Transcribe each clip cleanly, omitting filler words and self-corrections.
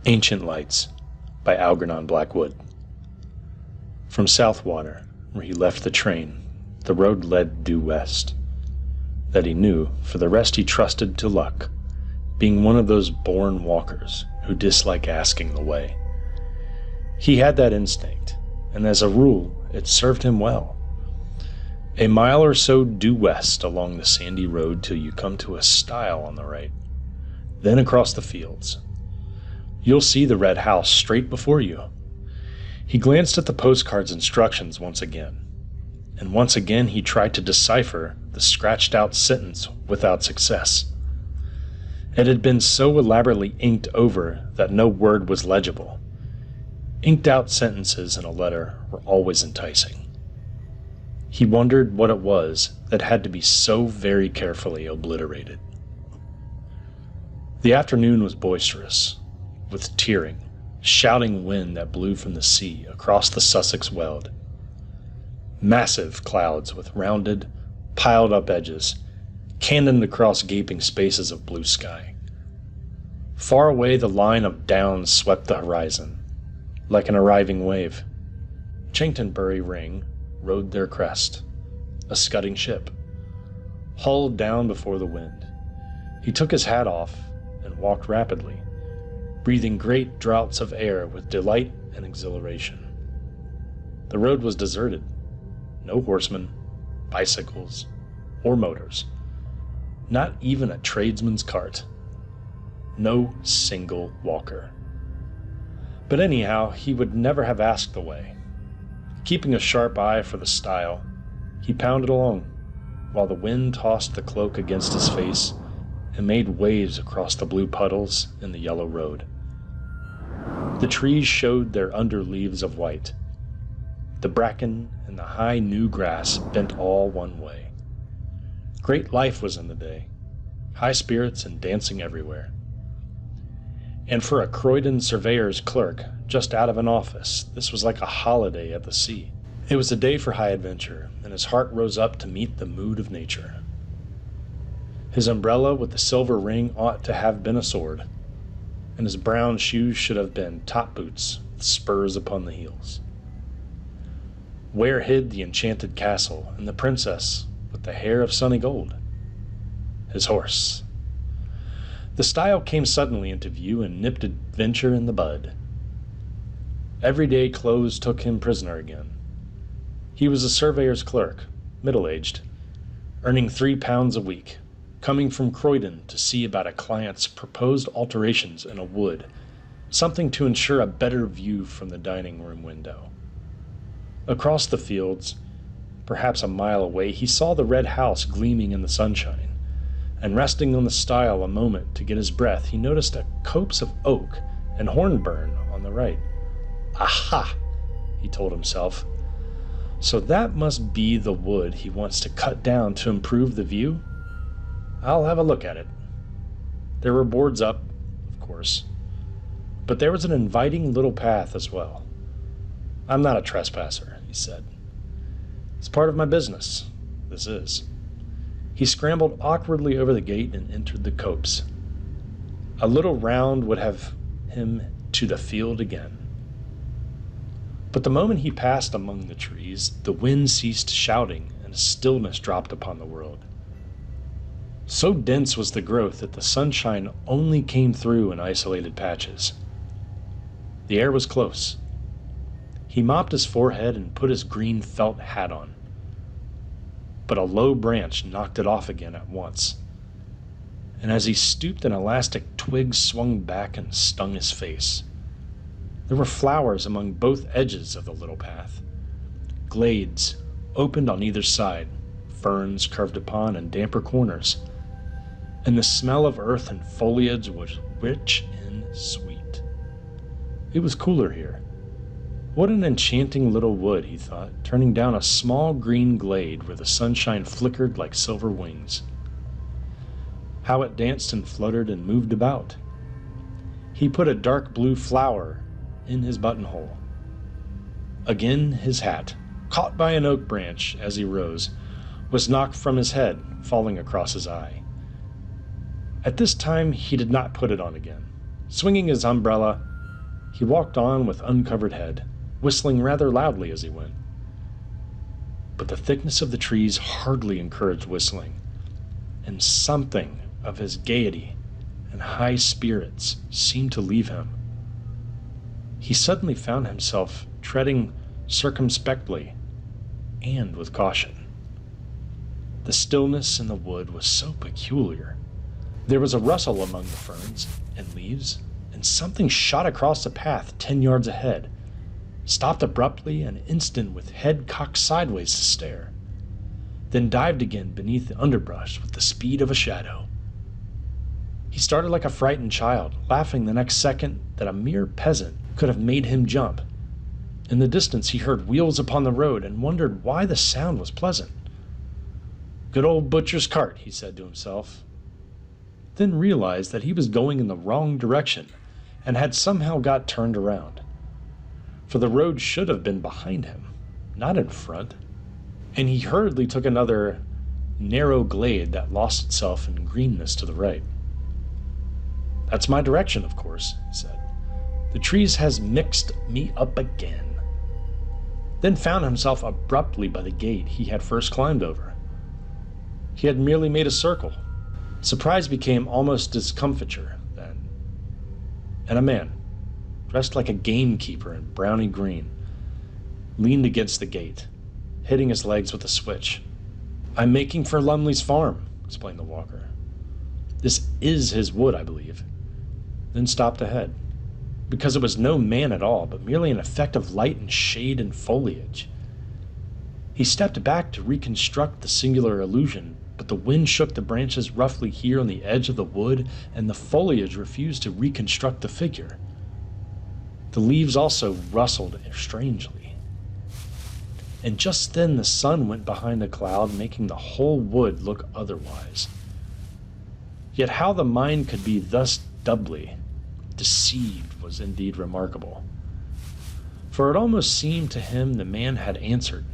Ancient Lights by Algernon Blackwood. From Southwater, where he left the train, the road led due west. That he knew, for the rest he trusted to luck, being one of those born walkers who dislike asking the way. He had that instinct, and as a rule, it served him well. A mile or so due west along the sandy road till you come to a stile on the right, then across the fields. You'll see the red house straight before you. He glanced at the postcard's instructions once again, and once again he tried to decipher the scratched-out sentence without success. It had been so elaborately inked over that no word was legible. Inked-out sentences in a letter were always enticing. He wondered what it was that had to be so very carefully obliterated. The afternoon was boisterous, with tearing, shouting wind that blew from the sea across the Sussex Weald. Massive clouds with rounded, piled-up edges cannoned across gaping spaces of blue sky. Far away the line of downs swept the horizon, like an arriving wave. Chanctonbury Ring rode their crest, a scudding ship, hulled down before the wind. He took his hat off and walked rapidly, breathing great draughts of air with delight and exhilaration. The road was deserted. No horsemen, bicycles, or motors. Not even a tradesman's cart. No single walker. But anyhow, he would never have asked the way. Keeping a sharp eye for the stile, he pounded along, while the wind tossed the cloak against his face and made waves across the blue puddles in the yellow road. The trees showed their under leaves of white. The bracken and the high new grass bent all one way. Great life was in the day, high spirits and dancing everywhere. And for a Croydon surveyor's clerk, just out of an office, this was like a holiday at the sea. It was a day for high adventure, and his heart rose up to meet the mood of nature. His umbrella with the silver ring ought to have been a sword, and his brown shoes should have been top boots with spurs upon the heels. Where hid the enchanted castle and the princess with the hair of sunny gold? His horse. The stile came suddenly into view and nipped adventure in the bud. Everyday clothes took him prisoner again. He was a surveyor's clerk, middle-aged, earning £3 a week, coming from Croydon to see about a client's proposed alterations in a wood, something to ensure a better view from the dining room window. Across the fields, perhaps a mile away, he saw the red house gleaming in the sunshine, and resting on the stile a moment to get his breath, he noticed a copse of oak and hornburn on the right. Aha! He told himself. So that must be the wood he wants to cut down to improve the view? I'll have a look at it. There were boards up, of course, but there was an inviting little path as well. I'm not a trespasser, he said. It's part of my business, this is. He scrambled awkwardly over the gate and entered the copse. A little round would have him to the field again. But the moment he passed among the trees, the wind ceased shouting and a stillness dropped upon the world. So dense was the growth that the sunshine only came through in isolated patches. The air was close. He mopped his forehead and put his green felt hat on. But a low branch knocked it off again at once. And as he stooped, an elastic twig swung back and stung his face. There were flowers among both edges of the little path. Glades opened on either side, ferns curved upon and damper corners. And the smell of earth and foliage was rich and sweet. It was cooler here. What an enchanting little wood, he thought, turning down a small green glade where the sunshine flickered like silver wings. How it danced and fluttered and moved about. He put a dark blue flower in his buttonhole. Again his hat, caught by an oak branch as he rose, was knocked from his head, falling across his eye. At this time he did not put it on again. Swinging his umbrella, He walked on with uncovered head, whistling rather loudly as he went. But the thickness of the trees hardly encouraged whistling, and something of his gaiety and high spirits seemed to leave him. He suddenly found himself treading circumspectly and with caution. The stillness in the wood was so peculiar. There was a rustle among the ferns and leaves, and something shot across the path 10 yards ahead, stopped abruptly an instant with head cocked sideways to stare, then dived again beneath the underbrush with the speed of a shadow. He started like a frightened child, laughing the next second that a mere peasant could have made him jump. In the distance he heard wheels upon the road and wondered why the sound was pleasant. "Good old butcher's cart," he said to himself, then realized that he was going in the wrong direction and had somehow got turned around. For the road should have been behind him, not in front, and he hurriedly took another narrow glade that lost itself in greenness to the right. "That's my direction, of course," he said. "The trees has mixed me up again." Then found himself abruptly by the gate he had first climbed over. He had merely made a circle. Surprise became almost discomfiture then, and a man, dressed like a gamekeeper in browny green, leaned against the gate, hitting his legs with a switch. "I'm making for Lumley's farm," explained the walker. "This is his wood, I believe." Then stopped ahead, because it was no man at all, but merely an effect of light and shade and foliage. He stepped back to reconstruct the singular illusion, but the wind shook the branches roughly here on the edge of the wood, and the foliage refused to reconstruct the figure. The leaves also rustled strangely. And just then the sun went behind a cloud, making the whole wood look otherwise. Yet how the mind could be thus doubly deceived was indeed remarkable. For it almost seemed to him the man had answered,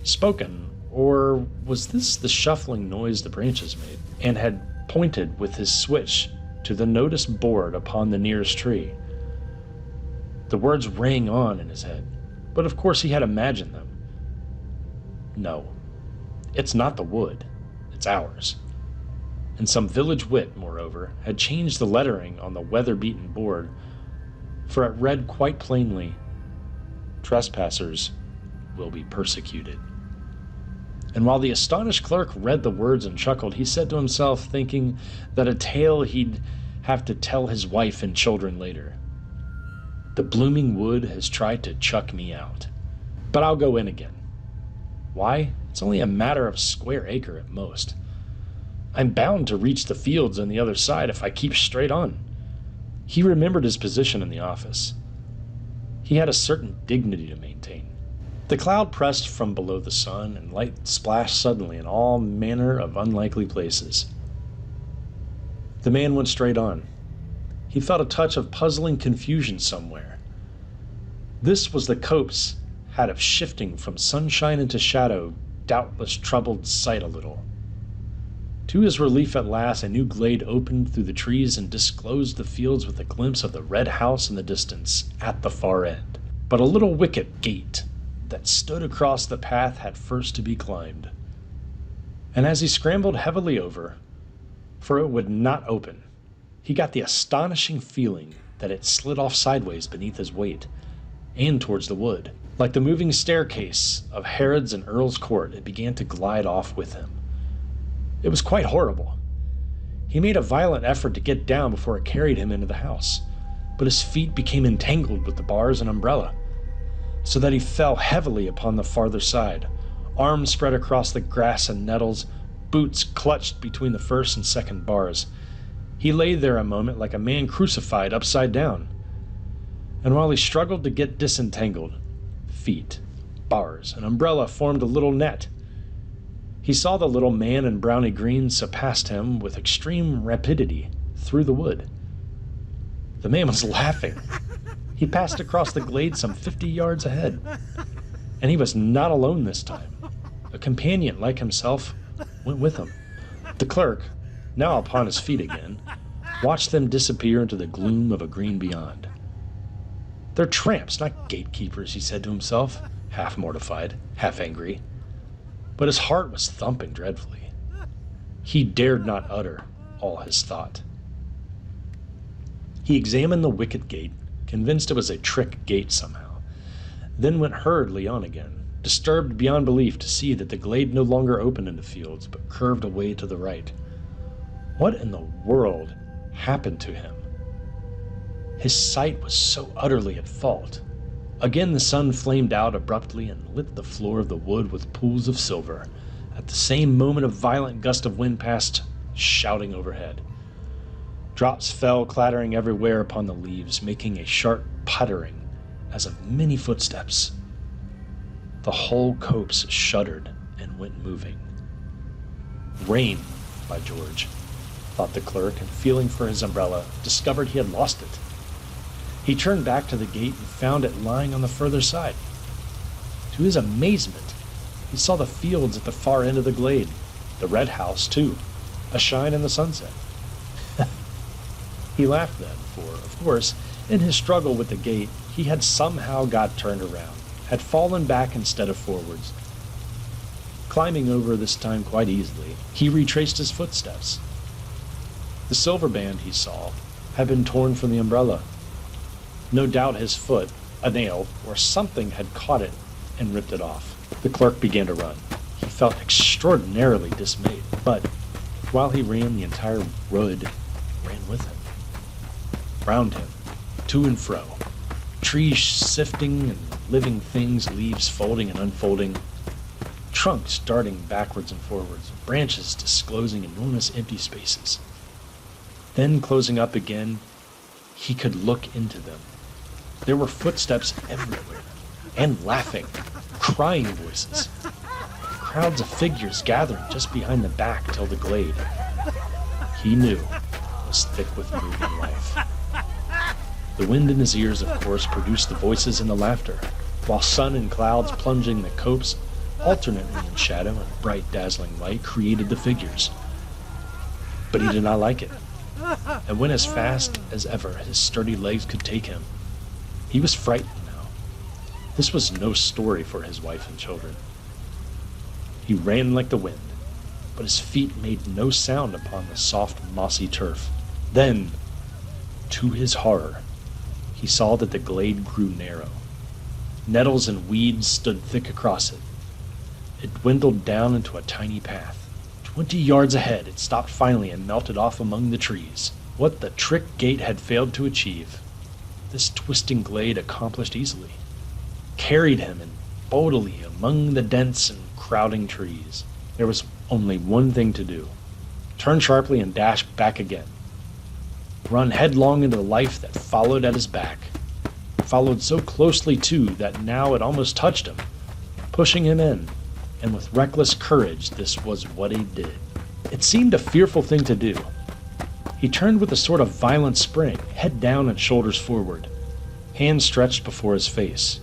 spoken, or was this the shuffling noise the branches made, and had pointed with his switch to the notice board upon the nearest tree. The words rang on in his head, but of course he had imagined them. "No, it's not the wood, it's ours." And some village wit, moreover, had changed the lettering on the weather-beaten board, for it read quite plainly, "Trespassers will be persecuted." And while the astonished clerk read the words and chuckled, he said to himself, thinking that a tale he'd have to tell his wife and children later, "The blooming wood has tried to chuck me out, but I'll go in again. Why? It's only a matter of a square acre at most. I'm bound to reach the fields on the other side if I keep straight on." He remembered his position in the office. He had a certain dignity to maintain. The cloud pressed from below the sun, and light splashed suddenly in all manner of unlikely places. The man went straight on. He felt a touch of puzzling confusion somewhere. This was the copse had of shifting from sunshine into shadow, doubtless troubled sight a little. To his relief at last, a new glade opened through the trees and disclosed the fields with a glimpse of the red house in the distance at the far end. But a little wicket gate that stood across the path had first to be climbed. And as he scrambled heavily over, for it would not open, he got the astonishing feeling that it slid off sideways beneath his weight, and towards the wood. Like the moving staircase of Herod's and Earl's court, it began to glide off with him. It was quite horrible. He made a violent effort to get down before it carried him into the house, but his feet became entangled with the bars and umbrella, so that he fell heavily upon the farther side, arms spread across the grass and nettles, boots clutched between the first and second bars. He lay there a moment like a man crucified upside down, and while he struggled to get disentangled, feet, bars, and umbrella formed a little net. He saw the little man in browny green surpassed him with extreme rapidity through the wood. The man was laughing. He passed across the glade some 50 yards ahead, and he was not alone this time. A companion like himself went with him. The clerk, now upon his feet again, watched them disappear into the gloom of a green beyond. They're tramps, not gatekeepers, he said to himself, half mortified, half angry. But his heart was thumping dreadfully. He dared not utter all his thought. He examined the wicket gate, convinced it was a trick gate somehow, then went hurriedly on again, disturbed beyond belief to see that the glade no longer opened into fields, but curved away to the right. What in the world happened to him? His sight was so utterly at fault. Again the sun flamed out abruptly and lit the floor of the wood with pools of silver. At the same moment a violent gust of wind passed, shouting overhead. Drops fell clattering everywhere upon the leaves, making a sharp puttering as of many footsteps. The whole copse shuddered and went moving. Rain, by George, thought the clerk, and feeling for his umbrella, discovered he had lost it. He turned back to the gate and found it lying on the further side. To his amazement, he saw the fields at the far end of the glade, the red house, too, ashine in the sunset. He laughed then, for, of course, in his struggle with the gate, he had somehow got turned around, had fallen back instead of forwards. Climbing over this time quite easily, he retraced his footsteps. The silver band, he saw, had been torn from the umbrella. No doubt his foot, a nail, or something had caught it and ripped it off. The clerk began to run. He felt extraordinarily dismayed, but while he ran, the entire wood ran with him. Round him, to and fro, trees sifting and living things, leaves folding and unfolding, trunks darting backwards and forwards, branches disclosing enormous empty spaces. Then, closing up again, he could look into them. There were footsteps everywhere, and laughing, crying voices. Crowds of figures gathering just behind the back till the glade, he knew, was thick with moving life. The wind in his ears, of course, produced the voices and the laughter, while sun and clouds plunging the copse, alternately in shadow and bright dazzling light, created the figures. But he did not like it, and went as fast as ever his sturdy legs could take him. He was frightened now. This was no story for his wife and children. He ran like the wind, but his feet made no sound upon the soft, mossy turf. Then, to his horror, he saw that the glade grew narrow. Nettles and weeds stood thick across it. It dwindled down into a tiny path. 20 yards ahead, it stopped finally and melted off among the trees. What the trick gate had failed to achieve, this twisting glade accomplished easily. Carried him in bodily among the dense and crowding trees. There was only one thing to do. Turn sharply and dash back again. Run headlong into the life that followed at his back. Followed so closely, too, that now it almost touched him, pushing him in, and with reckless courage this was what he did. It seemed a fearful thing to do. He turned with a sort of violent spring, head down and shoulders forward, hands stretched before his face.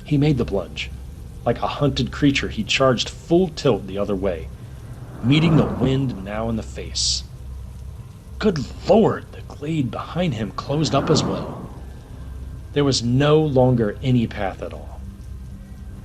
He made the plunge. Like a hunted creature, he charged full tilt the other way, meeting the wind now in the face. Good Lord, the glade behind him closed up as well. There was no longer any path at all.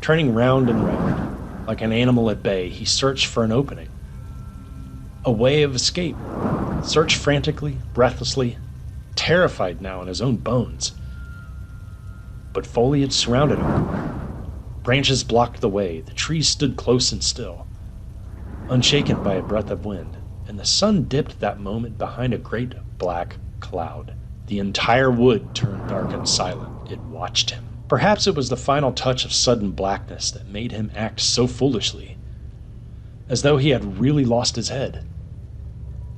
Turning round and round, like an animal at bay, he searched for an opening, a way of escape. Searched frantically, breathlessly, terrified now in his own bones. But foliage surrounded him. Branches blocked the way. The trees stood close and still, unshaken by a breath of wind, and the sun dipped that moment behind a great black cloud. The entire wood turned dark and silent. It watched him. Perhaps it was the final touch of sudden blackness that made him act so foolishly, as though he had really lost his head.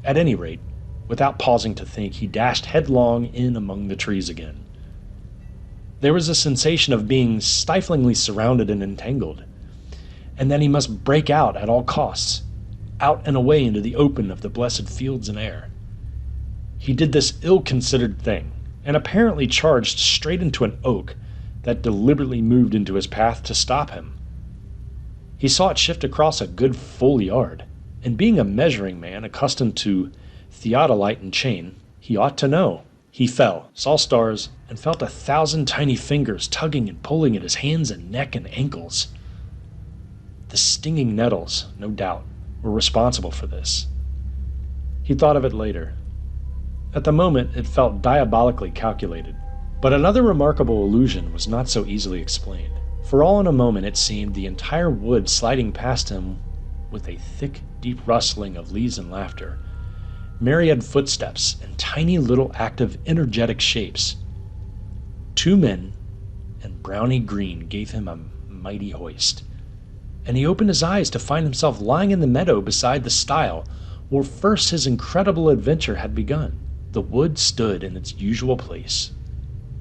At any rate, without pausing to think, he dashed headlong in among the trees again. There was a sensation of being stiflingly surrounded and entangled, and that he must break out at all costs, out and away into the open of the blessed fields and air. He did this ill-considered thing, and apparently charged straight into an oak that deliberately moved into his path to stop him. He saw it shift across a good full yard, and being a measuring man accustomed to theodolite and chain, he ought to know. He fell, saw stars, and felt 1,000 tiny fingers tugging and pulling at his hands and neck and ankles. The stinging nettles, no doubt, were responsible for this. He thought of it later. At the moment, it felt diabolically calculated. But another remarkable illusion was not so easily explained. For all in a moment it seemed the entire wood sliding past him with a thick, deep rustling of leaves and laughter, myriad footsteps, and tiny little active, energetic shapes. 2 men and browny green gave him a mighty hoist, and he opened his eyes to find himself lying in the meadow beside the stile where first his incredible adventure had begun. The wood stood in its usual place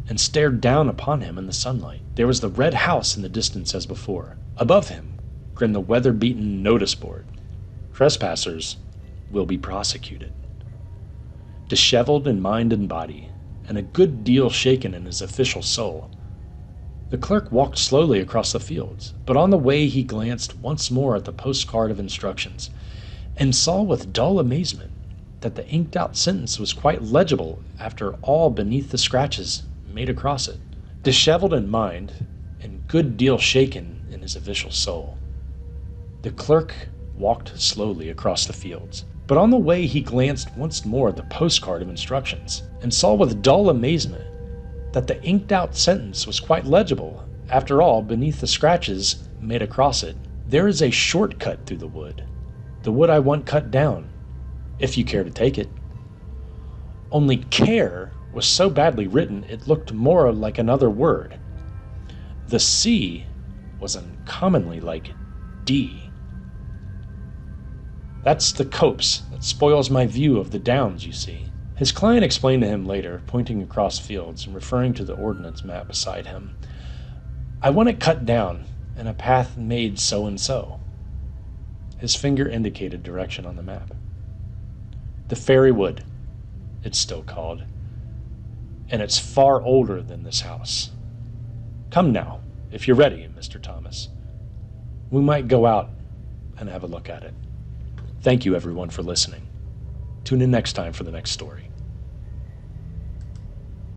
and stared down upon him in the sunlight. There was the red house in the distance as before. Above him grinned the weather-beaten notice board. Trespassers will be prosecuted. Disheveled in mind and body, and a good deal shaken in his official soul, the clerk walked slowly across the fields, but on the way he glanced once more at the postcard of instructions, and saw with dull amazement that the inked-out sentence was quite legible after all beneath the scratches made across it. Disheveled in mind, and good deal shaken in his official soul, the clerk walked slowly across the fields, but on the way he glanced once more at the postcard of instructions, and saw with dull amazement that the inked-out sentence was quite legible, after all, beneath the scratches made across it. There is a shortcut through the wood I want cut down, if you care to take it. Only care was so badly written it looked more like another word. The C was uncommonly like D. That's the copse that spoils my view of the downs, you see. His client explained to him later, pointing across fields and referring to the ordnance map beside him. I want it cut down, and a path made so and so. His finger indicated direction on the map. The Fairy Wood, it's still called, and it's far older than this house. Come now, if you're ready, Mr. Thomas. We might go out and have a look at it. Thank you, everyone, for listening. Tune in next time for the next story.